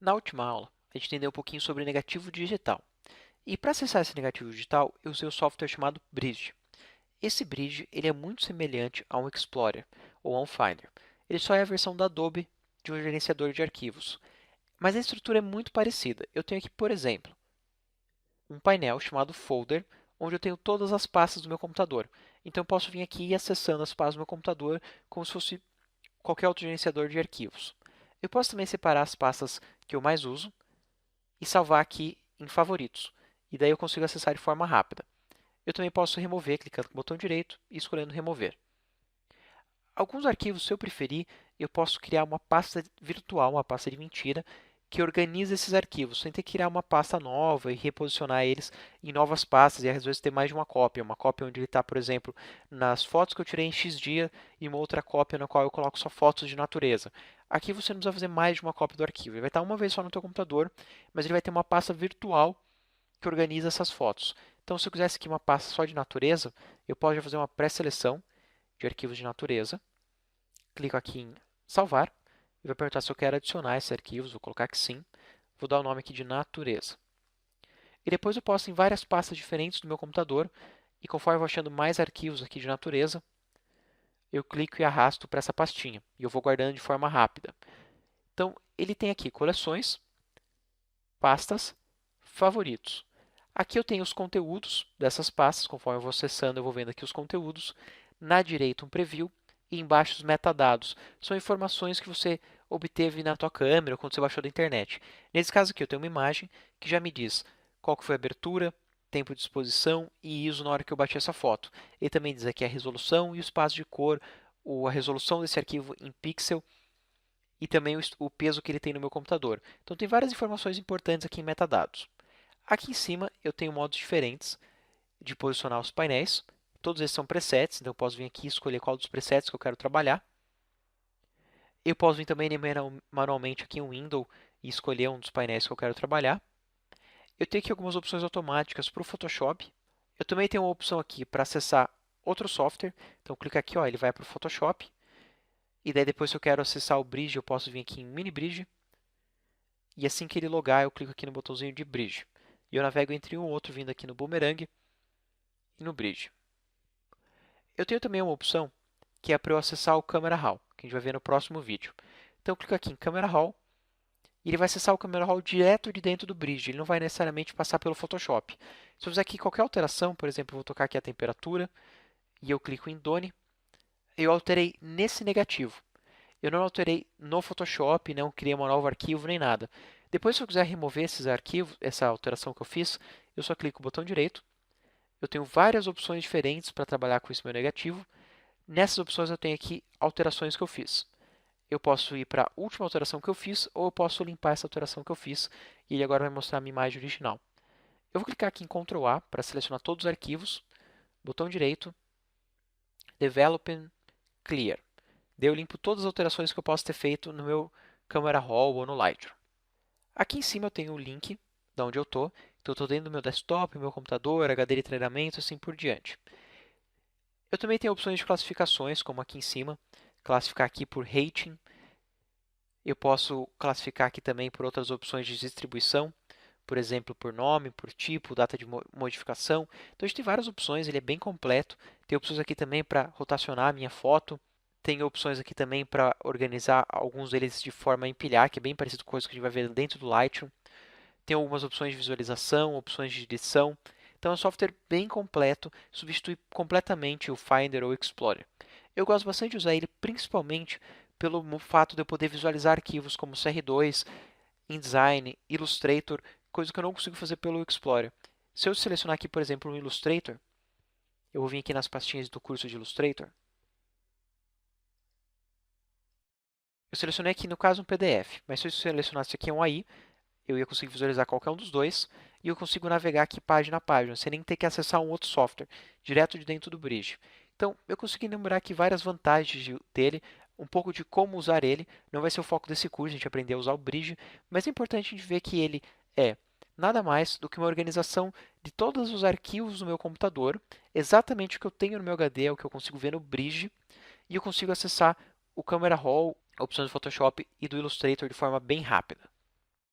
Na última aula, a gente entendeu um pouquinho sobre negativo digital. E para acessar esse negativo digital, eu usei um software chamado Bridge. Esse Bridge ele é muito semelhante a um Explorer ou a um Finder. Ele só é a versão da Adobe de um gerenciador de arquivos. Mas a estrutura é muito parecida. Eu tenho aqui, por exemplo, um painel chamado Folder, onde eu tenho todas as pastas do meu computador. Então eu posso vir aqui e ir acessando as pastas do meu computador como se fosse qualquer outro gerenciador de arquivos. Eu posso também separar as pastas que eu mais uso e salvar aqui em favoritos. E daí eu consigo acessar de forma rápida. Eu também posso remover clicando com o botão direito e escolhendo remover. Alguns arquivos, se eu preferir, eu posso criar uma pasta virtual, uma pasta de mentira, que organiza esses arquivos, sem ter que criar uma pasta nova e reposicionar eles em novas pastas e às vezes ter mais de uma cópia onde ele está, por exemplo, nas fotos que eu tirei em X dia e uma outra cópia na qual eu coloco só fotos de natureza. Aqui você não precisa fazer mais de uma cópia do arquivo, ele vai estar uma vez só no teu computador, mas ele vai ter uma pasta virtual que organiza essas fotos. Então, se eu quisesse aqui uma pasta só de natureza, eu posso fazer uma pré-seleção de arquivos de natureza, clico aqui em salvar, e vai perguntar se eu quero adicionar esses arquivos, vou colocar que sim, vou dar o nome aqui de natureza. E depois eu posso em várias pastas diferentes do meu computador, e conforme eu vou achando mais arquivos aqui de natureza, eu clico e arrasto para essa pastinha, e eu vou guardando de forma rápida. Então, ele tem aqui coleções, pastas, favoritos. Aqui eu tenho os conteúdos dessas pastas, conforme eu vou acessando, eu vou vendo aqui os conteúdos. Na direita, um preview e embaixo os metadados. São informações que você obteve na tua câmera ou quando você baixou da internet. Nesse caso aqui, eu tenho uma imagem que já me diz qual que foi a abertura, tempo de exposição e ISO na hora que eu bati essa foto. Ele também diz aqui a resolução e o espaço de cor, a resolução desse arquivo em pixel e também o peso que ele tem no meu computador. Então tem várias informações importantes aqui em metadados. Aqui em cima eu tenho modos diferentes de posicionar os painéis. Todos esses são presets, então eu posso vir aqui e escolher qual dos presets que eu quero trabalhar. Eu posso vir também manualmente aqui em Window e escolher um dos painéis que eu quero trabalhar. Eu tenho aqui algumas opções automáticas para o Photoshop. Eu também tenho uma opção aqui para acessar outro software. Então clica aqui, ó, ele vai para o Photoshop. E daí depois se eu quero acessar o Bridge, eu posso vir aqui em Mini Bridge. E assim que ele logar, eu clico aqui no botãozinho de Bridge. E eu navego entre um e outro vindo aqui no Boomerang e no Bridge. Eu tenho também uma opção que é para eu acessar o Camera Raw, que a gente vai ver no próximo vídeo. Então eu clico aqui em Camera Raw e ele vai acessar o Camera Raw direto de dentro do Bridge, ele não vai necessariamente passar pelo Photoshop. Se eu fizer aqui qualquer alteração, por exemplo, eu vou tocar aqui a temperatura e eu clico em Done, eu alterei nesse negativo. Eu não alterei no Photoshop, não criei um novo arquivo nem nada. Depois, se eu quiser remover esses arquivos, essa alteração que eu fiz, eu só clico o botão direito. Eu tenho várias opções diferentes para trabalhar com esse meu negativo. Nessas opções eu tenho aqui alterações que eu fiz. Eu posso ir para a última alteração que eu fiz ou eu posso limpar essa alteração que eu fiz e ele agora vai mostrar a minha imagem original. Eu vou clicar aqui em Ctrl A para selecionar todos os arquivos, botão direito, Develop, Clear. Daí eu limpo todas as alterações que eu posso ter feito no meu Camera Raw ou no Lightroom. Aqui em cima eu tenho o link de onde eu estou. Então eu estou dentro do meu desktop, meu computador, HD de treinamento, assim por diante. Eu também tenho opções de classificações, como aqui em cima, classificar aqui por rating. Eu posso classificar aqui também por outras opções de distribuição, por exemplo, por nome, por tipo, data de modificação. Então a gente tem várias opções, ele é bem completo. Tem opções aqui também para rotacionar a minha foto. Tem opções aqui também para organizar alguns deles de forma a empilhar, que é bem parecido com coisa que a gente vai ver dentro do Lightroom. Tem algumas opções de visualização, opções de edição. Então é um software bem completo, substitui completamente o Finder ou o Explorer. Eu gosto bastante de usar ele principalmente pelo fato de eu poder visualizar arquivos como CR2, InDesign, Illustrator, coisa que eu não consigo fazer pelo Explorer. Se eu selecionar aqui, por exemplo, um Illustrator, eu vou vir aqui nas pastinhas do curso de Illustrator. Eu selecionei aqui, no caso, um PDF, mas se eu selecionasse aqui um AI, eu ia conseguir visualizar qualquer um dos dois e eu consigo navegar aqui página a página, sem nem ter que acessar um outro software, direto de dentro do Bridge. Então, eu consegui enumerar aqui várias vantagens dele, um pouco de como usar ele. Não vai ser o foco desse curso, a gente aprender a usar o Bridge, mas é importante a gente ver que ele é nada mais do que uma organização de todos os arquivos do meu computador, exatamente o que eu tenho no meu HD, é o que eu consigo ver no Bridge, e eu consigo acessar o Camera Raw, opções do Photoshop e do Illustrator de forma bem rápida.